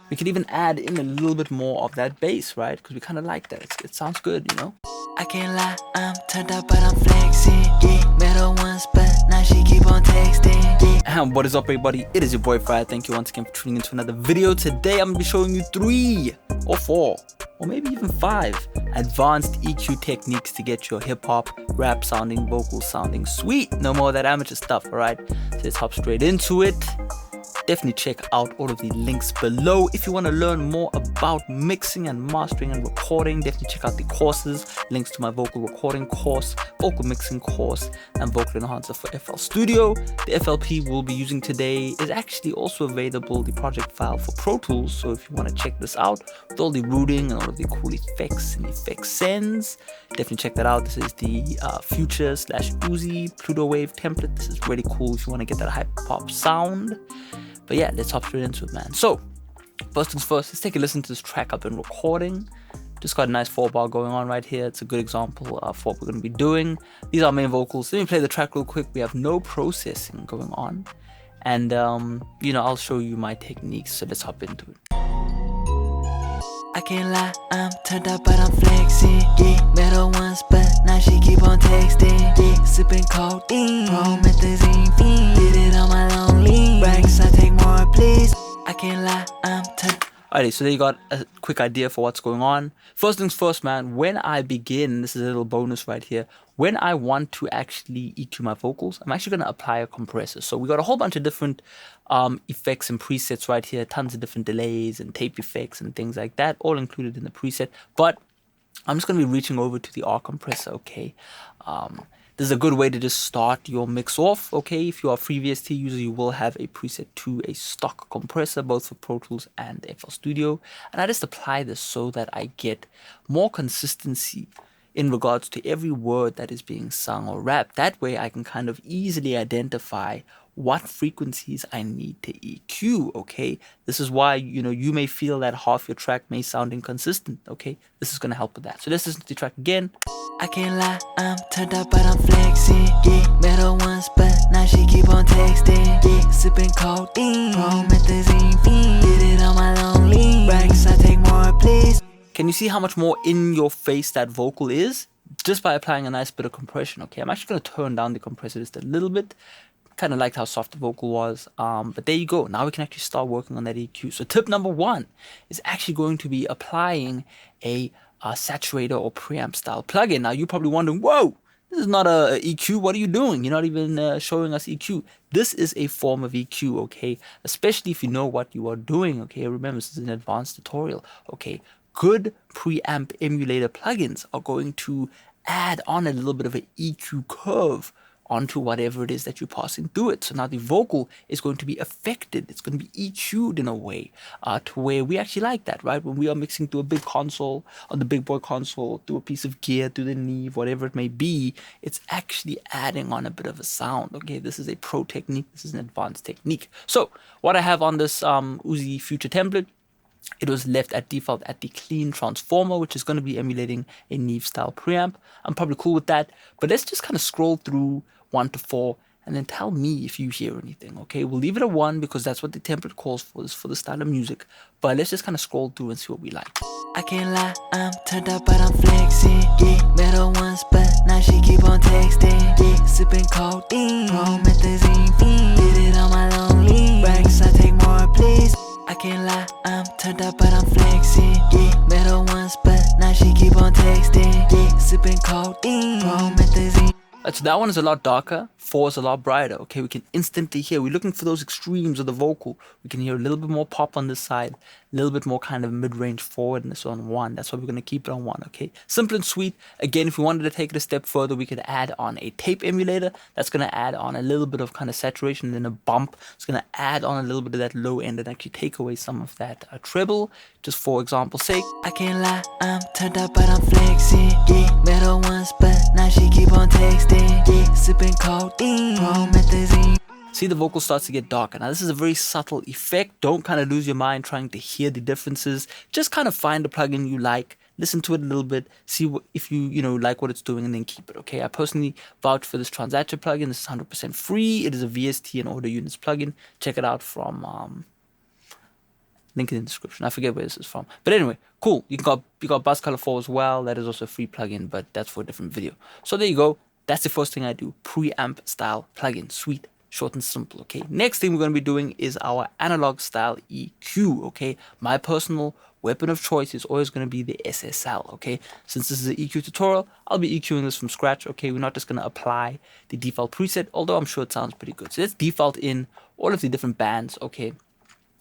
We could even add in a little bit more of that bass, right? Because we kind of like that. It sounds good, you know? I can't lie, I'm turned up, but I'm flexing. Yeah, met her once, but now she keep on texting. Yeah. And what is up, everybody? It is your boy Farai. Thank you once again for tuning into another video. Today, I'm gonna be showing you 3 or 4 or maybe even 5 advanced EQ techniques to get your hip-hop, rap sounding, vocal sounding sweet. No more of that amateur stuff, alright? So let's hop straight into it. Definitely check out all of the links below. If you want to learn more about mixing and mastering and recording, definitely check out the courses. Links to my vocal recording course, vocal mixing course, and vocal enhancer for FL Studio. The FLP we'll be using today is actually also available, the project file for Pro Tools. So if you want to check this out with all the routing and all of the cool effects and effect sends, definitely check that out. This is the Future/Uzi Pluto Wave template. This is really cool if you want to get that hype pop sound. But yeah, let's hop straight into it, man. So, first things first, let's take a listen to this track I've been recording. Just got a nice 4-bar going on right here. It's a good example of what we're going to be doing. These are main vocals. Let me play the track real quick. We have no processing going on. And, you know, I'll show you my techniques. So let's hop into it. I can't lie, I'm turned up, but I'm flexing. Yeah, met her once, but now she keep on texting. Yeah, sipping codeine, promethazine fiend. Did it on my lonely racks, I take more, please. I can't lie, I'm turned. Alrighty, so there you got a quick idea for what's going on. First things first, man, when I begin, this is a little bonus right here. When I want to actually EQ my vocals, I'm actually going to apply a compressor. So we got a whole bunch of different effects and presets right here, tons of different delays and tape effects and things like that, all included in the preset. But I'm just going to be reaching over to the R compressor, okay? This is a good way to just start your mix off, okay? If you are a FreeVST user, you will have a preset to a stock compressor, both for Pro Tools and FL Studio. And I just apply this so that I get more consistency in regards to every word that is being sung or rapped. That way I can kind of easily identify what frequencies I need to EQ, okay? This is why, you know, you may feel that half your track may sound inconsistent, okay? This is going to help with that. So let's listen to the track again. I can't lie, I'm turned up, but I'm flexing. Yeah, met her once, but now she keep on texting. Yeah, sipping codeine, promethazine fiend. Did it on my lonely racks, I take more, please. Can you see how much more in your face that vocal is? Just by applying a nice bit of compression, okay? I'm actually going to turn down the compressor just a little bit. Kind of liked how soft the vocal was, but there you go. Now we can actually start working on that EQ. So tip number 1 is actually going to be applying a saturator or preamp style plugin. Now you're probably wondering, whoa, this is not a EQ. What are you doing? You're not even showing us EQ. This is a form of EQ, okay? Especially if you know what you are doing, okay? Remember, this is an advanced tutorial, okay? Good preamp emulator plugins are going to add on a little bit of an EQ curve onto whatever it is that you're passing through it. So now the vocal is going to be affected. It's going to be EQ'd in a way to where we actually like that, right? When we are mixing through a big console, on the big boy console, through a piece of gear, through the Neve, whatever it may be, it's actually adding on a bit of a sound, okay? This is a pro technique. This is an advanced technique. So what I have on this Uzi Future template, it was left at default at the clean transformer, which is going to be emulating a Neve style preamp. I'm probably cool with that, but let's just kind of scroll through 1 to 4 and then tell me if you hear anything, okay? We'll leave it at 1 because that's what the template calls for, is for the style of music. But let's just kind of scroll through and see what we like. I can't lie, I'm turned up, but I'm flexing. Yeah, met her once, but now she keep on texting. Yeah, sipping codeine, promethazine fiend. Did it on my lonely racks, I take more, please. I can't lie, I'm turned up, but I'm flexing. Yeah, met her once, but now she keep on texting. Yeah, sipping codeine, promethazine. So that one is a lot darker, 4 is a lot brighter, okay? We can instantly hear, we're looking for those extremes of the vocal. We can hear a little bit more pop on this side, a little bit more kind of mid-range forwardness on 1. That's why we're going to keep it on 1, okay? Simple and sweet. Again, if we wanted to take it a step further, we could add on a tape emulator. That's going to add on a little bit of kind of saturation, and then a bump. It's going to add on a little bit of that low end and actually take away some of that treble, just for example's sake. I can't lie, I'm turned up, but I'm flexing. Yeah, met her once, but now she keep on texting. Yeah, sipping codeine, promethazine. See, the vocal starts to get darker. Now, this is a very subtle effect. Don't kind of lose your mind trying to hear the differences. Just kind of find a plugin you like, listen to it a little bit, see what, if you like what it's doing, and then keep it, okay? I personally vouch for this Transactor plugin. This is 100% free. It is a VST and audio units plugin. Check it out from Link in the description. I forget where this is from. But anyway, cool. You got Buzz Color 4 as well. That is also a free plugin, but that's for a different video. So there you go. That's the first thing I do. Preamp style plugin. Sweet, short and simple. Okay. Next thing we're going to be doing is our analog style EQ. Okay. My personal weapon of choice is always going to be the SSL. Okay. Since this is an EQ tutorial, I'll be EQing this from scratch. Okay. We're not just going to apply the default preset, although I'm sure it sounds pretty good. So let's default in all of the different bands. Okay.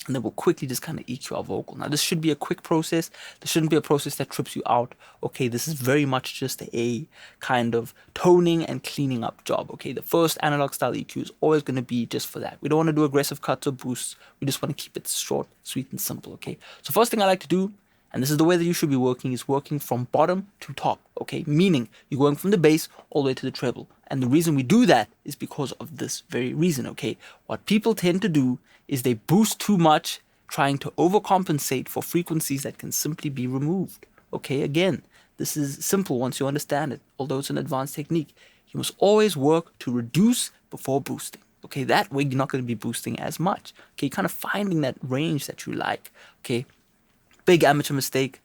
And then we'll quickly just kind of EQ our vocal. Now, this should be a quick process. This shouldn't be a process that trips you out. Okay, this is very much just a kind of toning and cleaning up job. Okay, the first analog style EQ is always going to be just for that. We don't want to do aggressive cuts or boosts. We just want to keep it short, sweet, and simple. Okay, so first thing I like to do, and this is the way that you should be working, is working from bottom to top. Okay, meaning you're going from the bass all the way to the treble. And the reason we do that is because of this very reason. Okay, what people tend to do is they boost too much, trying to overcompensate for frequencies that can simply be removed. Okay, again, this is simple once you understand it, although it's an advanced technique. You must always work to reduce before boosting. Okay, that way you're not going to be boosting as much. Okay, kind of finding that range that you like. Okay, big amateur mistake.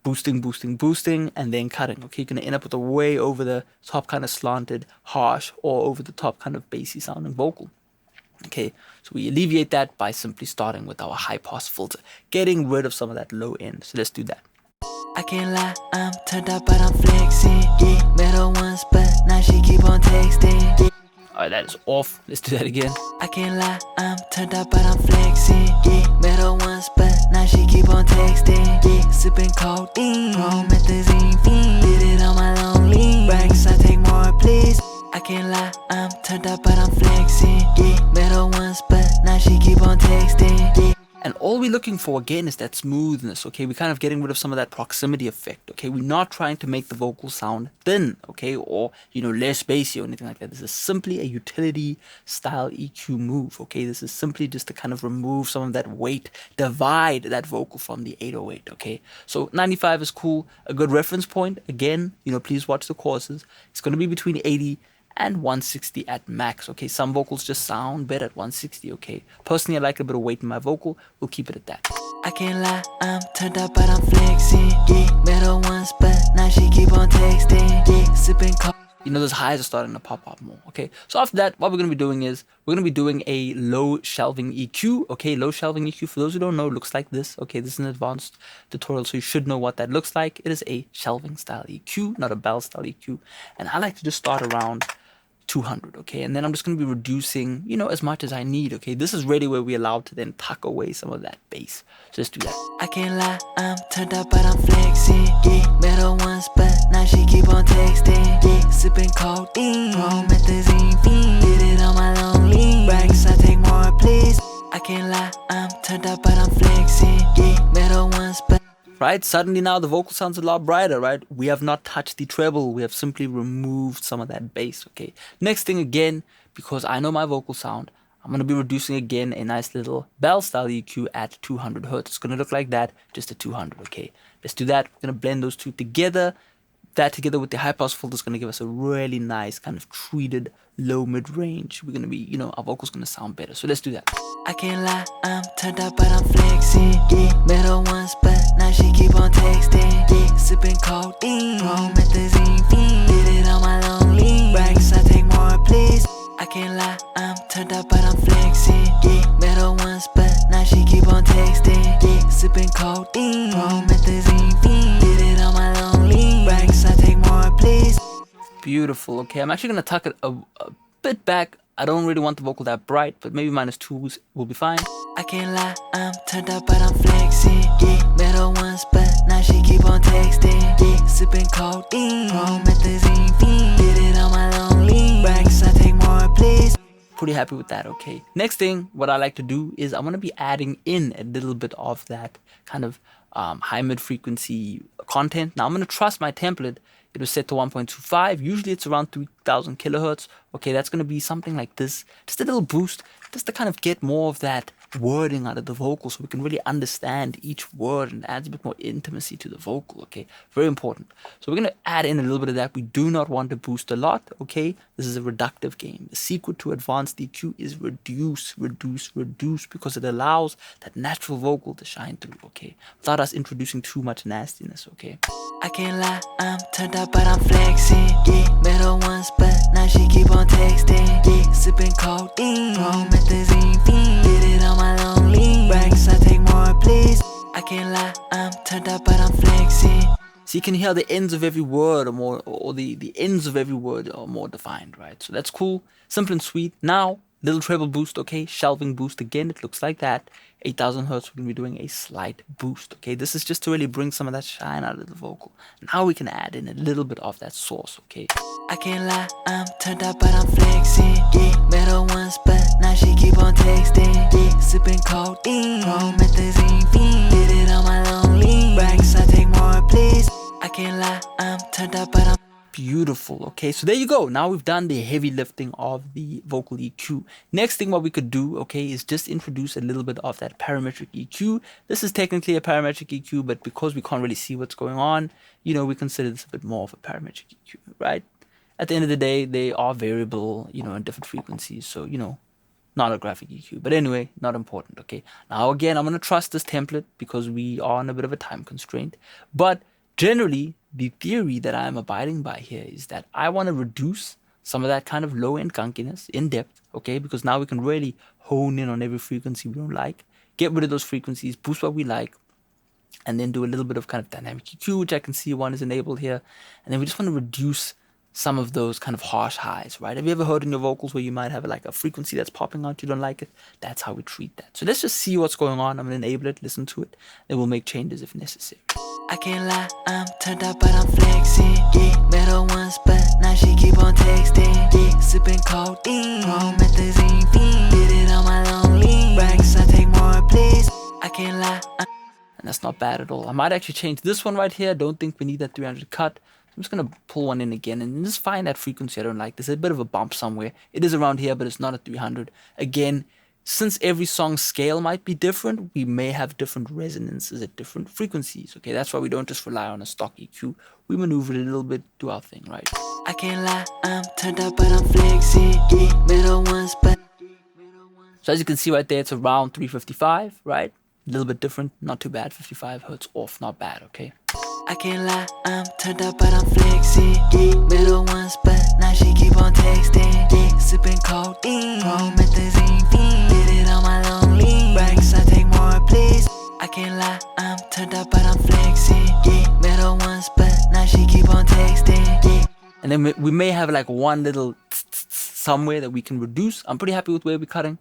Boosting, boosting, boosting, and then cutting. Okay, you're going to end up with a way over the top kind of slanted, harsh, or over the top kind of bassy sounding vocal. Okay, so we alleviate that by simply starting with our high pass filter, getting rid of some of that low end. So let's do that. I can't lie, I'm turned up, but I'm flexing. Yeah, met her once, but now she keep on texting. Yeah. Alright, that is off. Let's do that again. I can't lie, I'm turned up, but I'm flexing. Yeah, met her once, but now she keep on texting. Yeah, sipping codeine, promethazine fiend. Did it on my lonely. Racks, I take more, please. I can't lie, I'm turned up, but I'm flexing. Yeah, met her once, but now she keep on texting. Yeah. And all we're looking for, again, is that smoothness, okay? We're kind of getting rid of some of that proximity effect, okay? We're not trying to make the vocal sound thin, okay? Or, less bassy or anything like that. This is simply a utility style EQ move, okay? This is simply just to kind of remove some of that weight, divide that vocal from the 808, okay? So 95 is cool. A good reference point, again, please watch the courses. It's going to be between 80 and 160 at max. Okay, some vocals just sound better at 160. Okay, personally I like a bit of weight in my vocal. We'll keep it at that. I can't lie, I'm turned up, but I'm flexing. Yeah, met her once, but now she keep on texting. Yeah, sipping coffee. Those highs are starting to pop up more. Okay, so after that, what we're going to be doing is we're going to be doing a low shelving EQ. Okay, low shelving EQ, for those who don't know, looks like this. Okay, this is an advanced tutorial, so you should know what that looks like. It is a shelving style EQ, not a bell style EQ. And I like to just start around 200, okay, and then I'm just going to be reducing, as much as I need. Okay, this is really where we're allowed to then tuck away some of that bass. So let's do that. I can't lie, I'm turned up, but I'm flexing. Yeah, met her once, but now she keep on texting. Yeah, sipping codeine, promethazine fiend. Did it on my lonely. Racks, I take more, please. I can't lie, I'm turned up, but I'm flexing. Yeah, met her once, but right, suddenly now the vocal sounds a lot brighter, right? We have not touched the treble. We have simply removed some of that bass, okay? Next thing again, because I know my vocal sound, I'm going to be reducing again a nice little bell style EQ at 200 hertz. It's going to look like that, just at 200, okay? Let's do that. We're going to blend those two together. That together with the high pass filter is going to give us a really nice kind of treated low mid range. We're going to be, our vocal's going to sound better. So let's do that. I can't lie, I'm turned up, but I'm flexing. Yeah, met her once, but now she keep on texting. Yeah, sipping codeine, promethazine fiend. Did it on my lonely. Racks, I take more, please. I can't lie, I'm turned up, but I'm flexing. Yeah, met her once, but now she keep on texting. Yeah, sipping codeine, promethazine fiend. Did it on my lonely. Racks, I take more, please. Beautiful. Okay, I'm actually going to tuck it a bit back. I don't really want the vocal that bright, but maybe -2 will be fine. I can't lie, I'm turned up, but I'm flexing. Yeah, met her once, but now she keep on texting. Yeah, sipping codeine, promethazine fiend. Did it on my lonely. Racks, I take more, please. Pretty happy with that, okay. Next thing, what I like to do is I'm going to be adding in a little bit of that kind of high mid frequency content. Now I'm going to trust my template it was set to 1.25. Usually it's around 3000 kilohertz. Okay, that's going to be something like this. Just a little boost, just to kind of get more of that wording out of the vocal so we can really understand each word, and adds a bit more intimacy to the vocal. Okay, very important. So we're going to add in a little bit of that. We do not want to boost a lot. Okay, this is a reductive game. The secret to advanced EQ is reduce, reduce, reduce, because it allows that natural vocal to shine through. Okay, without us introducing too much nastiness. Okay, I can't lie, I'm turned up, but I'm flexing. Yeah, met her once, but now she keep on texting. Yeah, sipping codeine, promethazine fiend. Did it on my lonely. Racks, I take more, please. I can't lie, I'm turned up, but I'm flexing. so you can hear the ends of every word, or the ends of every word are more defined, right? So that's cool, simple and sweet. Now, little treble boost, okay, shelving boost again. It looks like that. 8000 hertz. We're gonna be doing a slight boost. Okay, this is just to really bring some of that shine out of the vocal. Now we can add in a little bit of that source. Okay, I can't lie, I'm turned up, but I'm flexing. Yeah, met her once, but now she keep on texting. Yeah, sipping codeine, promethazine fiend. Did it on my lonely. Racks, I take more, please. I can't lie, I'm turned up, but I'm beautiful. Okay, so there you go. Now we've done the heavy lifting of the vocal EQ. Next thing what we could do, okay, is just introduce a little bit of that parametric EQ. This is technically a parametric EQ, but because we can't really see what's going on, you know, we consider this a bit more of a parametric EQ, right? At the end of the day, they are variable, you know, in different frequencies. So, you know, not a graphic EQ. But anyway, not important. Okay, now again, I'm going to trust this template because we are on a bit of a time constraint. But generally, the theory that I'm abiding by here is that I want to reduce some of that kind of low-end gunkiness in depth, okay? Because now we can really hone in on every frequency we don't like, get rid of those frequencies, boost what we like, and then do a little bit of kind of dynamic EQ, which I can see one is enabled here. And then we just want to reduce some of those kind of harsh highs, right? Have you ever heard in your vocals where you might have like a frequency that's popping out, you don't like it? That's how we treat that. So let's just see what's going on. I'm going to enable it, listen to it, and we'll make changes if necessary. I can't lie, I'm turned up, but I'm flexing. Yeah, met her once, but now she keep on texting. Yeah, sipping codeine, promethazine fiend. Did it on my lonely. Racks, I take more, please. I can't lie, and that's not bad at all. I might actually change this one right here. Don't think we need that 300 cut. I'm just going to pull one in again and just find that frequency I don't like. There's a bit of a bump somewhere. It is around here, but it's not at 300. Again, since every song's scale might be different, we may have different resonances at different frequencies. Okay, that's why we don't just rely on a stock EQ. We maneuver it a little bit, do our thing, right? I can't lie, I'm turned up, but I'm flexing. Yeah, met her once, but so as you can see right there, it's around 355, right? A little bit different, not too bad. 55 hertz off, not bad. Okay. I can't lie, I'm turned up, but I'm flexing. Yeah, met her once, but now she keep on texting. Yeah, sipping codeine, promethazine fiend. Did it on my lonely. Racks, I take more, please. I can't lie, I'm turned up, but I'm flexing. Yeah, met her once, but now she keep on texting. Yeah. And then we may have like one little somewhere that we can reduce. I'm pretty happy with where we're cutting.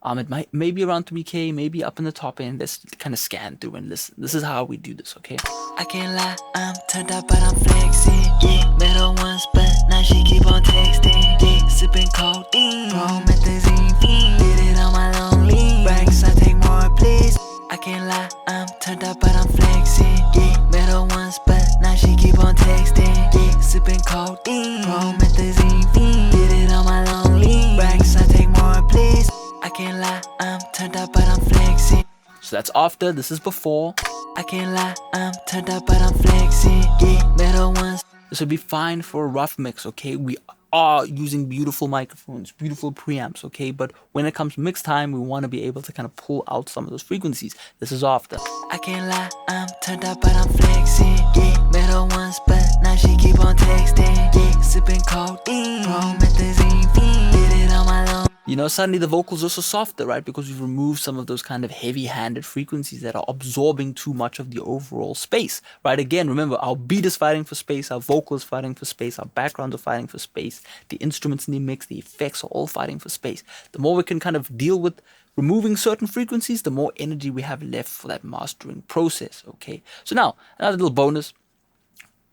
It might maybe around 3K, maybe up in the top end. Let's kind of scan through and listen. This is how we do this, okay? I can't lie, I'm turned up, but I'm flexing. Yeah, met her once, but now she keep on texting. Yeah, sipping codeine, promethazine fiend. Did it on my lonely. Racks, I take more, please. I can't lie, I'm turned up, but I'm flexing. Yeah, met her once, but now she keep on texting. Yeah, sipping codeine, promethazine fiend. Did it on my lonely. Racks, I take more, please. I can't lie, I'm turned up, but I'm flexing. So that's after, this is before. I can't lie, I'm turned up, but I'm flexing. Yeah, met her once. This would be fine for a rough mix, okay? We are using beautiful microphones, beautiful preamps, okay? But when it comes to mix time, we want to be able to kind of pull out some of those frequencies. This is after. I can't lie, I'm turned up, but I'm flexing. Yeah, met her once, but now she keep on texting. Yeah, sipping codeine, promethazine fiend. Did it on my lonely. You know, suddenly the vocals are also softer, right? Because we've removed some of those kind of heavy-handed frequencies that are absorbing too much of the overall space, right? Again, remember, our beat is fighting for space, our vocal is fighting for space, our backgrounds are fighting for space, the instruments in the mix, the effects are all fighting for space. The more we can kind of deal with removing certain frequencies, the more energy we have left for that mastering process, okay? So now, another little bonus,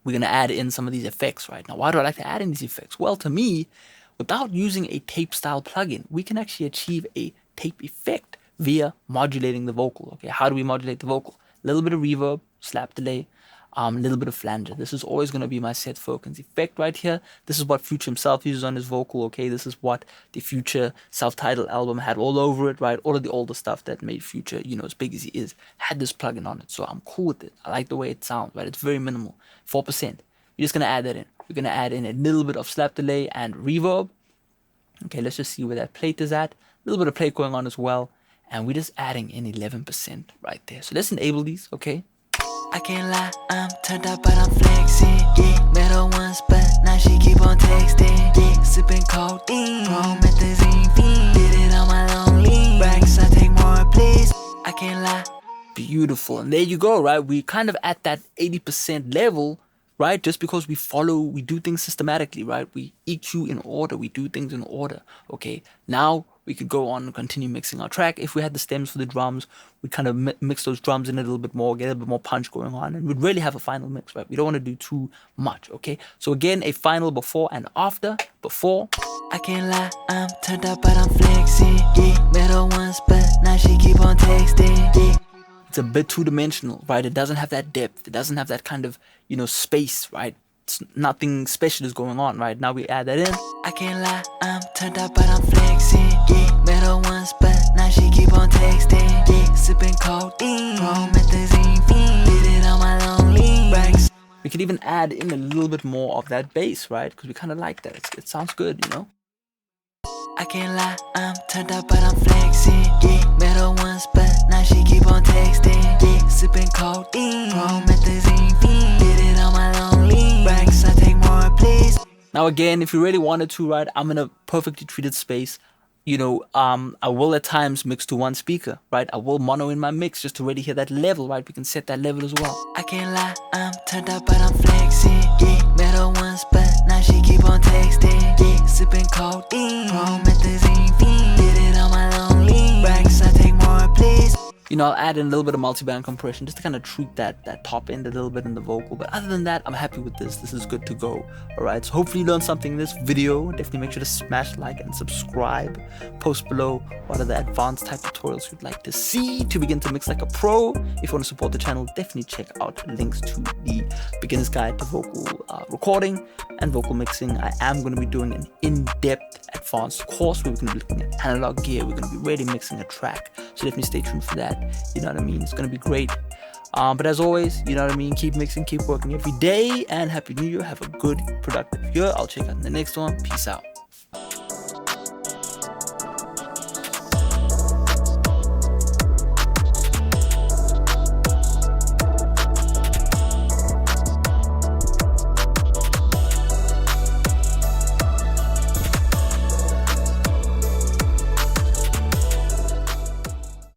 we're going to add in some of these effects, right? Now, why do I like to add in these effects? Well, to me, without using a tape style plugin, we can actually achieve a tape effect via modulating the vocal. Okay, how do we modulate the vocal? A little bit of reverb, slap delay, a little bit of flanger. This is always going to be my set frequency effect right here. This is what Future himself uses on his vocal, okay? This is what the Future self-titled album had all over it, right? All of the older stuff that made Future, you know, as big as he is, had this plugin on it. So I'm cool with it. I like the way it sounds, right? It's very minimal, 4%. You're just going to add that in. We're going to add in a little bit of slap delay and reverb. Okay, let's just see where that plate is at. A little bit of plate going on as well. And we're just adding in 11% right there. So let's enable these, okay? I can't lie, I'm turned up, but I'm flexing. Yeah, met her once, but now she keep on texting. Yeah, sipping codeine, promethazine fiend. Did it on my lonely. Racks, I take more, please. I can't lie. Beautiful. And there you go, right? We kind of at that 80% level, right? Just because we do things systematically, right? We EQ in order, we do things in order, okay? Now we could go on and continue mixing our track. If we had the stems for the drums, we'd kind of mix those drums in a little bit more, get a little bit more punch going on, and we'd really have a final mix, right? We don't want to do too much, okay? So again, a final before and after. Before. I can't lie, I'm turned up, but I'm flexing. Yeah, met her once, but now she keep on texting. Yeah. It's a bit two-dimensional, right? It doesn't have that depth. It doesn't have that kind of, you know, space, right? It's nothing special is going on, right? Now we add that in. I can't lie, I'm turned up, but I'm flexing. Yeah, met her once, but now she keep on texting. Yeah, sipping codeine, promethazine fiend. Did it on my lonely. Racks. We could even add in a little bit more of that bass, right? Because we kind of like that. It sounds good, you know? I can't lie, I'm turned up, but I'm flexing. Yeah, met her once, but now she keep on texting. Yeah, sipping codeine, promethazine fiend. Did it on my lonely. Racks, I take more, please. Now again, if you really wanted to, right, I'm in a perfectly treated space. You know, I will at times mix to one speaker, right? I will mono in my mix just to really hear that level, right? We can set that level as well. I can't lie, I'm turned up, but I'm flexing. Yeah, met her once, but now she keep on texting. Yeah, sipping codeine, promethazine fiend. Did it on my lonely. Racks, I take more, please. You know, I'll add in a little bit of multi-band compression just to kind of treat that top end a little bit in the vocal. But other than that, I'm happy with this. This is good to go. All right. So hopefully you learned something in this video. Definitely make sure to smash like and subscribe. Post below what are the advanced type tutorials you'd like to see to begin to mix like a pro. If you want to support the channel, definitely check out links to the beginner's guide to vocal recording and vocal mixing. I am going to be doing an in-depth advanced course where we're going to be looking at analog gear. We're going to be really mixing a track. So definitely stay tuned for that. You know what I mean? It's gonna be great. But as always, you know what I mean? Keep mixing, keep working every day, and Happy New Year. Have a good, productive year. I'll check out in the next one. Peace out.